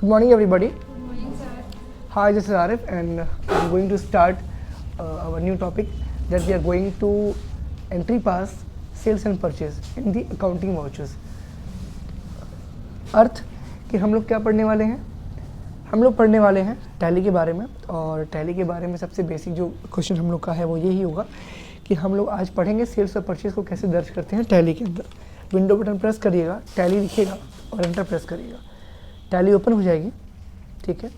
Good morning, everybody. Good morning, sir. Hi, this is Arif, and I'm going to start our new topic that we are going to entry pass sales and purchase in the accounting vouchers. अर्थ कि हम लोग क्या पढ़ने वाले हैं, हम लोग पढ़ने वाले हैं टैली के बारे में। और टैली के बारे में सबसे बेसिक जो क्वेश्चन हम लोग का है वो यही होगा कि हम लोग आज पढ़ेंगे सेल्स और परचेज को कैसे दर्ज करते हैं टैली के अंदर। विंडो बटन प्रेस करिएगा, टैली लिखिएगा और एंटर प्रेस करिएगा, टैली ओपन हो जाएगी। ठीक है,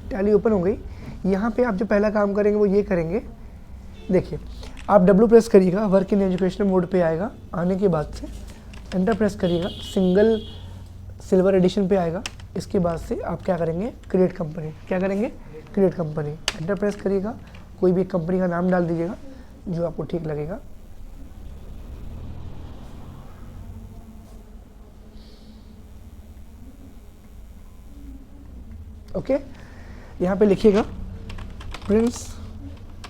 टैली ओपन हो गई। यहाँ पे आप जो पहला काम करेंगे वो ये करेंगे, देखिए आप डब्ल्यू प्रेस करिएगा, वर्क इन एजुकेशनल मोड पे आएगा। आने के बाद से एंटर प्रेस करिएगा, सिंगल सिल्वर एडिशन पे आएगा। इसके बाद से आप क्या करेंगे, क्रिएट कंपनी, क्या करेंगे, क्रिएट कंपनी, एंटर प्रेस करिएगा। कोई भी कंपनी का नाम डाल दीजिएगा जो आपको ठीक लगेगा। ओके, यहाँ पे लिखिएगा प्रिंस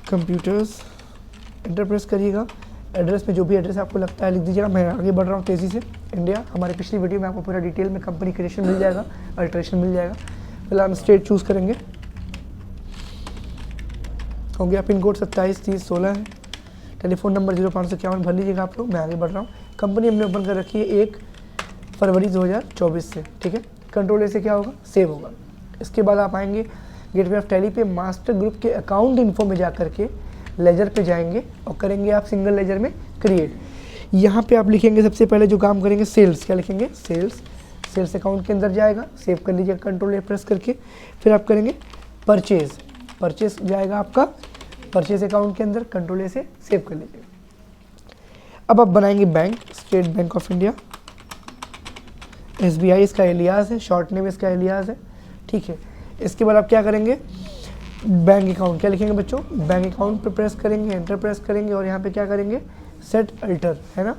कंप्यूटर्स, एंटर प्रेस करिएगा। एड्रेस में जो भी एड्रेस आपको लगता है लिख दीजिएगा। मैं आगे बढ़ रहा हूँ तेज़ी से। इंडिया, हमारे पिछली वीडियो में आपको पूरा डिटेल में कंपनी क्रिएशन मिल जाएगा, अल्ट्रेशन मिल जाएगा। फिलहाल हम स्टेट चूज़ करेंगे, हो गया। पिन कोड 273016 है। टेलीफोन नंबर 0551 भर लीजिएगा आप लोग। मैं आगे बढ़ रहा हूँ। कंपनी हमने ओपन कर रखी है 1 फरवरी 2024 से। ठीक है, कंट्रोल ए से क्या होगा, सेव होगा। इसके बाद आप आएंगे गेटवे ऑफ टैली पे, मास्टर ग्रुप के अकाउंट इन्फो में जा करके लेजर पे जाएंगे और करेंगे आप सिंगल लेजर में क्रिएट। यहाँ पे आप लिखेंगे सबसे पहले जो काम करेंगे सेल्स, क्या लिखेंगे, सेल्स। सेल्स अकाउंट के अंदर जाएगा, सेव कर लीजिएगा कंट्रोल ए प्रेस करके। फिर आप करेंगे परचेज, परचेज जाएगा आपका परचेज अकाउंट के अंदर, कंट्रोल ए से सेव कर लीजिएगा। अब आप बनाएंगे bank, state Bank of India, SBI इसका एलियास है, शॉर्ट नेम इसका एलियास है। ठीक है, इसके बाद आप क्या करेंगे, बैंक अकाउंट, क्या लिखेंगे बच्चों, बैंक अकाउंट पे प्रेस करेंगे, एंटर प्रेस करेंगे और यहाँ पे क्या करेंगे, सेट अल्टर, है ना।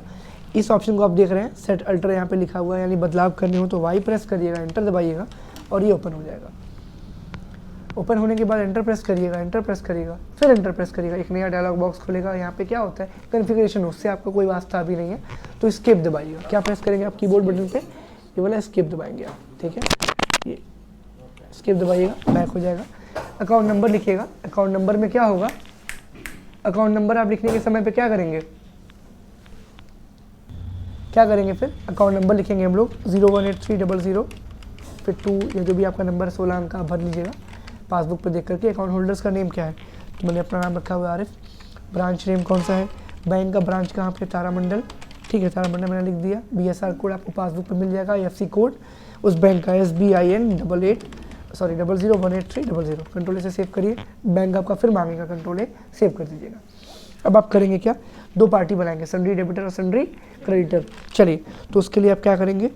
इस ऑप्शन को आप देख रहे हैं, सेट अल्टर यहाँ पे लिखा हुआ है, यानी बदलाव करने हो तो वाई प्रेस करिएगा, एंटर दबाइएगा और ये ओपन हो जाएगा। ओपन होने के बाद एंटर प्रेस करिएगा, एंटर प्रेस करिएगा, फिर एंटर प्रेस करिएगा, एक नया डायलॉग बॉक्स खुलेगा। यहाँ पे क्या होता है, कॉन्फ़िगरेशन, उससे आपका कोई वास्ता भी नहीं है, तो एस्केप दबाइएगा। क्या प्रेस करेंगे आप कीबोर्ड बटन पे, ये वाला एस्केप दबाएंगे आप। ठीक है, ये एस्केप दबाइएगा, बैक हो जाएगा। अकाउंट नंबर लिखिएगा, अकाउंट नंबर में क्या होगा, अकाउंट नंबर आप लिखने के समय पे क्या करेंगे, क्या करेंगे, फिर अकाउंट नंबर लिखेंगे हम लोग 018300, फिर 2 या जो भी आपका नंबर 16 अंक का भर लीजिएगा पासबुक पे देख करके। अकाउंट होल्डर्स का नेम क्या है, तो मैंने अपना नाम रखा हुआ है आरिफ। ब्रांच नेम कौन सा है, बैंक का ब्रांच कहाँ पे, तारामंडल। ठीक है, तारामंडल मैंने लिख दिया। BSR कोड आपको पासबुक पे मिल जाएगा, FC कोड उस बैंक का SBIN 001830। कंट्रोल ए से सेव करिए, बैंक आपका फिर मांगेगा, कंट्रोल ए सेव कर दीजिएगा। अब आप करेंगे क्या, 2 पार्टी बनाएंगे, सन्ड्री डेबिटर और सन्ड्री क्रेडिटर। चलिए, तो उसके लिए आप क्या करेंगे,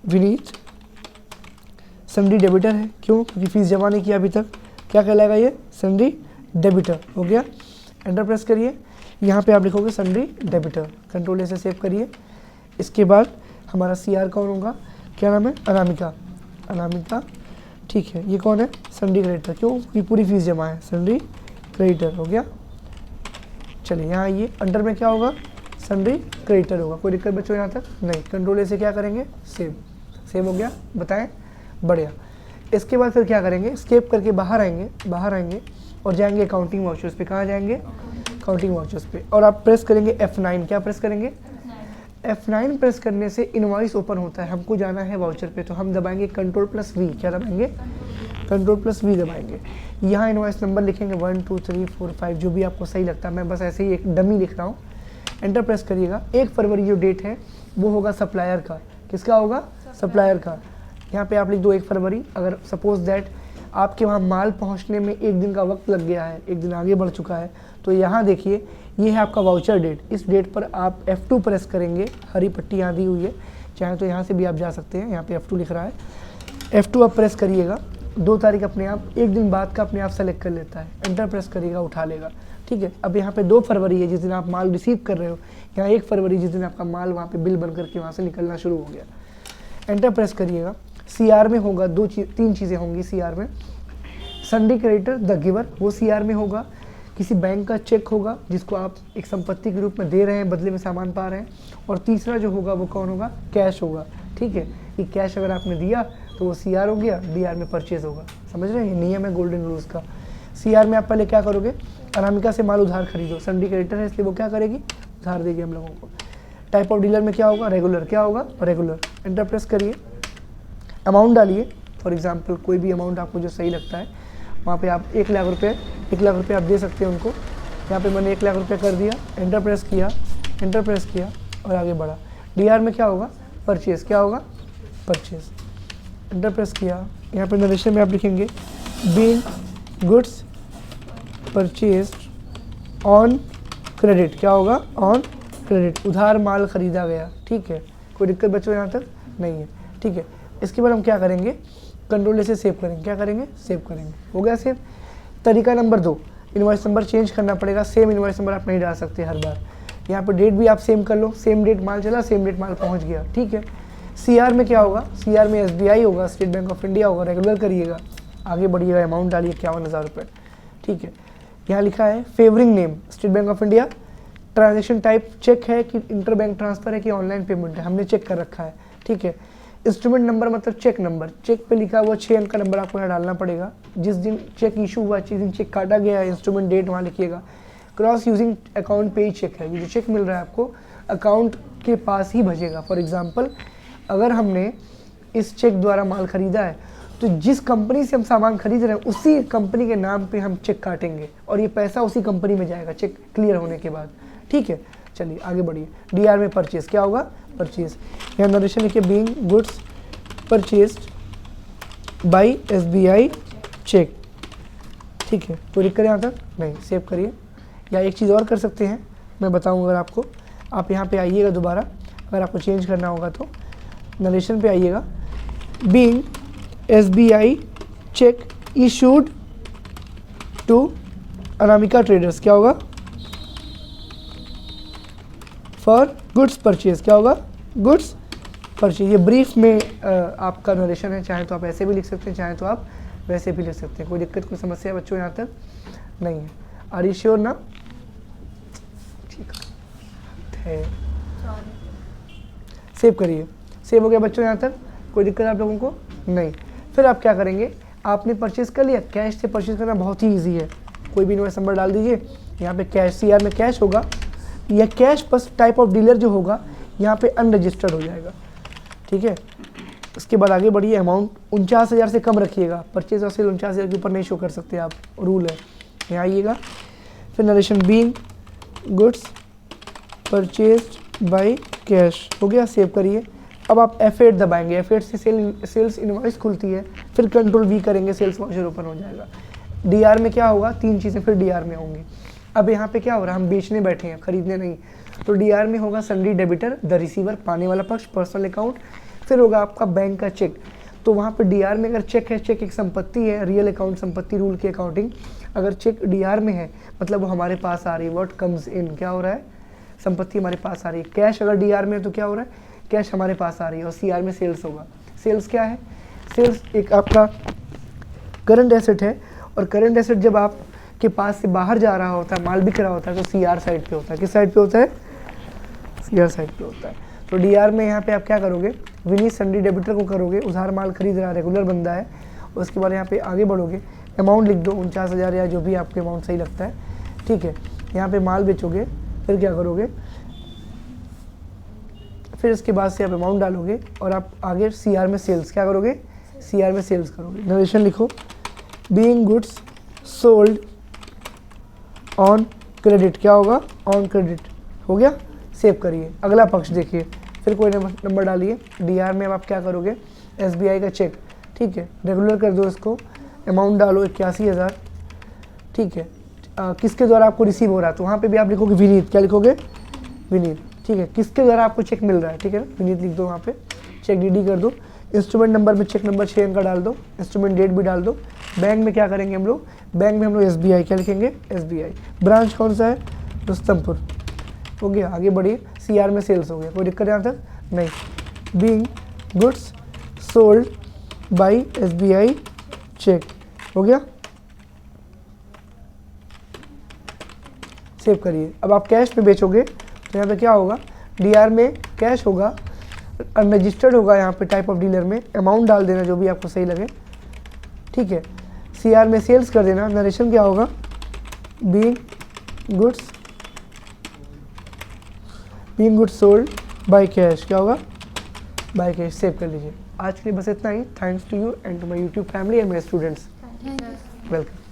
विनीत सन्ड्री डेबिटर है, क्यों, क्योंकि फीस जमा नहीं किया अभी तक, क्या कहलाएगा ये, सन्ड्री डेबिटर। हो गया, एंटर प्रेस करिए। यहाँ पे आप लिखोगे सन्ड्री डेबिटर, कंट्रोल ए से सेव करिए। इसके बाद हमारा CR कौन होगा, क्या नाम है, अनामिका, अनामिका। ठीक है, ये कौन है, सन्ड्री क्रेडिटर, क्यों, क्योंकि पूरी फीस जमा है, सन्ड्री क्रेडिटर। हो गया, चलिए यहाँ आइए, अंडर में क्या होगा, सन्ड्री क्रेडिटर होगा। कोई दिक्कत बच्चों यहाँ तक नहीं। कंट्रोल ए से क्या करेंगे, सेव, सेव हो गया, बताएं, बढ़िया। इसके बाद फिर क्या करेंगे, स्केप करके बाहर आएंगे, बाहर आएंगे और जाएंगे अकाउंटिंग वाउचर्स पे। कहाँ जाएंगे, अकाउंटिंग वाउचर्स पे, और आप प्रेस करेंगे F9, क्या प्रेस करेंगे, F9 प्रेस करने से इनवॉइस ओपन होता है। हमको जाना है वाउचर पे, तो हम दबाएंगे Ctrl+V, क्या दबाएंगे, Ctrl+V दबाएंगे। यहाँ इनवॉइस नंबर लिखेंगे 1 2 3 4 5, जो भी आपको सही लगता है। मैं बस ऐसे ही एक डमी लिख रहा हूँ। एंटर प्रेस करिएगा। 1 फरवरी जो डेट है वो होगा सप्लायर का, किसका होगा, सप्लायर का। यहाँ पे आप लिख दो 1 फरवरी। अगर सपोज दैट आपके वहाँ माल पहुँचने में 1 दिन का वक्त लग गया है, 1 दिन आगे बढ़ चुका है, तो यहाँ देखिए ये है आपका वाउचर डेट। इस डेट पर आप F2 प्रेस करेंगे, हरी पट्टी यहाँ दी हुई है, चाहे तो यहाँ से भी आप जा सकते हैं, यहाँ पे F2 लिख रहा है। F2 आप प्रेस करिएगा, 2 तारीख अपने आप 1 दिन बाद का अपने आप सेलेक्ट कर लेता है। एंटर प्रेस करिएगा, उठा लेगा। ठीक है, अब यहाँ पे 2 फरवरी है जिस दिन आप माल रिसीव कर रहे हो, यहाँ 1 फरवरी जिस दिन आपका माल वहाँ पे बिल बन करके वहाँ से निकलना शुरू हो गया। एंटर प्रेस करिएगा। CR में होगा 3 चीज़ें होंगी CR में। सन्ड्री क्रेडिटर द गिवर, वो CR में होगा। किसी बैंक का चेक होगा जिसको आप एक संपत्ति के रूप में दे रहे हैं, बदले में सामान पा रहे हैं। और तीसरा जो होगा वो कौन होगा, कैश होगा। ठीक है, ये कैश अगर आपने दिया तो वो CR हो गया, DR में परचेज होगा। समझ रहे हैं, ये नियम है गोल्डन रूल्स का। CR में आप पहले क्या करोगे, अनामिका से माल उधार खरीदो, सन्डी क्रेडिटर है इसलिए वो क्या करेगी, उधार देगी हम लोगों को। टाइप ऑफ डीलर में क्या होगा, रेगुलर। क्या होगा, रेगुलर। एंटर प्रेस करिए, अमाउंट डालिए, फॉर एग्जांपल कोई भी अमाउंट आपको जो सही लगता है, वहाँ पे आप 1 लाख रुपये आप दे सकते हैं उनको। यहाँ पे मैंने 1 लाख रुपये कर दिया, एंटर प्रेस किया और आगे बढ़ा। DR में क्या होगा, परचेज। क्या होगा, परचेज। एंटर प्रेस किया, यहाँ पे नरेशन में आप लिखेंगे being goods purchased on credit. क्या होगा, ऑन क्रेडिट, उधार माल खरीदा गया। ठीक है, कोई दिक्कत बच्चों यहाँ तक नहीं है। ठीक है, इसके बाद हम क्या करेंगे, कंट्रोल से सेव करेंगे। क्या करेंगे, सेव करेंगे। हो गया सेव। तरीका नंबर 2, इनवॉइस नंबर चेंज करना पड़ेगा। सेम इनवॉइस नंबर आप नहीं डाल सकते हर बार। यहाँ पे डेट भी आप सेम कर लो, सेम डेट माल चला, सेम डेट माल पहुँच गया। ठीक है, CR में क्या होगा, CR में SBI होगा, स्टेट बैंक ऑफ इंडिया होगा। रेगुलर करिएगा, आगे बढ़िएगा, अमाउंट डालिए 51,000 रुपये। ठीक है, यहाँ लिखा है favouring name State Bank of India. Transaction type cheque है कि इंटर बैंक ट्रांसफर है कि ऑनलाइन पेमेंट है, हमने चेक कर रखा है। ठीक है, इंस्ट्रूमेंट नंबर मतलब चेक नंबर, चेक पे लिखा हुआ 6 अंक का नंबर आपको यहाँ डालना पड़ेगा। जिस दिन चेक इशू हुआ, जिस दिन चेक काटा गया है, इंस्ट्रूमेंट डेट वहाँ लिखिएगा। क्रॉस यूजिंग अकाउंट पे ही चेक है, ये जो चेक मिल रहा है आपको अकाउंट के पास ही भेजेगा। फॉर एग्जांपल अगर हमने इस चेक द्वारा माल खरीदा है तो जिस कंपनी से हम सामान खरीद रहे हैं उसी कंपनी के नाम पे हम चेक काटेंगे और ये पैसा उसी कंपनी में जाएगा चेक क्लियर होने के बाद। ठीक है, चलिए आगे बढ़िए। DR में परचेज। क्या होगा, परचेज। यहाँ नरेशन लिखिए being goods purchased by SBI cheque. ठीक है, कोई दिक्कत यहाँ तक नहीं, सेव करिए। या एक चीज़ और कर सकते हैं, मैं बताऊँगा अगर आपको। आप यहाँ पे आइएगा दोबारा, अगर आपको चेंज करना होगा तो नरेशन पे आइएगा। Being SBI cheque issued to Anamika traders. क्या होगा, फॉर गुड्स परचेज। क्या होगा, गुड्स परचेज। ये ब्रीफ में आपका नरेशन है, चाहे तो आप ऐसे भी लिख सकते हैं, चाहे तो आप वैसे भी लिख सकते हैं। कोई दिक्कत, कोई समस्या बच्चों यहाँ तक नहीं है। आर यू श्योर ना, ठीक है। सेव करिए, सेव हो गया बच्चों यहाँ तक, कोई दिक्कत आप लोगों को नहीं। फिर आप क्या करेंगे, आपने परचेज कर लिया, कैश से परचेज करना बहुत ही ईजी है। कोई भी इनवॉइस नंबर डाल दीजिए, यहाँ पे कैश, CR में कैश होगा, या कैश बस टाइप ऑफ डीलर जो होगा यहाँ पे अनरजिस्टर्ड हो जाएगा। ठीक है, इसके बाद आगे बढ़िए। अमाउंट 49,000 से कम रखिएगा, परचेज और सेल 49,000 के ऊपर नहीं शो कर सकते आप, रूल है। यहाँ आइएगा, फिर narration being goods purchased by cash. हो गया, सेव करिए। अब आप F8 दबाएंगे, F8 से सेल्स इनवॉइस खुलती है, फिर कंट्रोल V करेंगे, सेल्स वाउचर ओपन हो जाएगा। DR में क्या होगा, 3 चीज़ें फिर DR में होंगी। अब यहाँ पे क्या हो रहा है, हम बेचने बैठे हैं, खरीदने नहीं। तो DR में होगा सन्डी डेबिटर, द रिसीवर, पाने वाला पक्ष, पर्सनल अकाउंट। फिर होगा आपका बैंक का चेक। तो वहाँ पे DR में अगर चेक है, चेक एक संपत्ति है, रियल अकाउंट संपत्ति रूल की अकाउंटिंग। अगर चेक DR में है मतलब वो हमारे पास आ रही है, व्हाट कम्स इन, क्या हो रहा है, संपत्ति हमारे पास आ रही है। कैश अगर DR में है तो क्या हो रहा है, कैश हमारे पास आ रही है। और CR में सेल्स होगा। सेल्स क्या है, सेल्स एक आपका करंट एसेट है, और करंट एसेट जब आप के पास से बाहर जा रहा होता है, माल बिक रहा होता है, तो CR साइड पे होता है। किस साइड पे होता है, CR साइड पे होता है। तो DR में यहाँ पे आप क्या करोगे, विनीत सन्डी डेबिटर को करोगे, उधार माल खरीद रहा है, रेगुलर बंदा है। उसके बाद यहाँ पे आगे बढ़ोगे, अमाउंट लिख दो 49,000 या जो भी आपके अमाउंट सही लगता है। ठीक है, यहाँ पे माल बेचोगे, फिर क्या करोगे, फिर इसके बाद से आप अमाउंट डालोगे और आप आगे CR में सेल्स। क्या करोगे, CR में सेल्स करोगे। नरेशन लिखो being goods sold on credit. क्या होगा, ऑन क्रेडिट। हो गया, सेव करिए। अगला पक्ष देखिए, फिर कोई नंबर डालिए। DR में अब आप क्या करोगे, SBI का चेक। ठीक है, रेगुलर कर दो इसको, अमाउंट डालो 81,000। ठीक है, किसके द्वारा आपको रिसीव हो रहा है, तो वहाँ पे भी आप लिखोगे विनीत। क्या लिखोगे, विनीत। ठीक है, किसके द्वारा आपको चेक मिल रहा है, ठीक है, विनीत लिख दो वहाँ पे, चेक DD कर दो। इंस्ट्रूमेंट नंबर में चेक नंबर 6 अंक का डाल दो, इंस्ट्रूमेंट डेट भी डाल दो। बैंक में क्या करेंगे हम लोग, बैंक में हम लोग SBI, क्या लिखेंगे, SBI। ब्रांच कौन सा है, रुस्तमपुर। हो गया, आगे बढ़िए। CR में सेल्स हो गया, कोई दिक्कत यहाँ तक नहीं। Being goods sold by SBI cheque. हो गया, सेव करिए। अब आप कैश में बेचोगे तो यहाँ पे क्या होगा, DR में कैश होगा, अनरजिस्टर्ड होगा, यहाँ पे टाइप ऑफ डीलर में अमाउंट डाल देना जो भी आपको सही लगे, ठीक है। CR में सेल्स कर देना, नरेशन क्या होगा, being goods sold by cash, क्या होगा, बाय कैश, सेव कर लीजिए। आज के लिए बस इतना ही। Thanks to you and to my YouTube family and my students, welcome.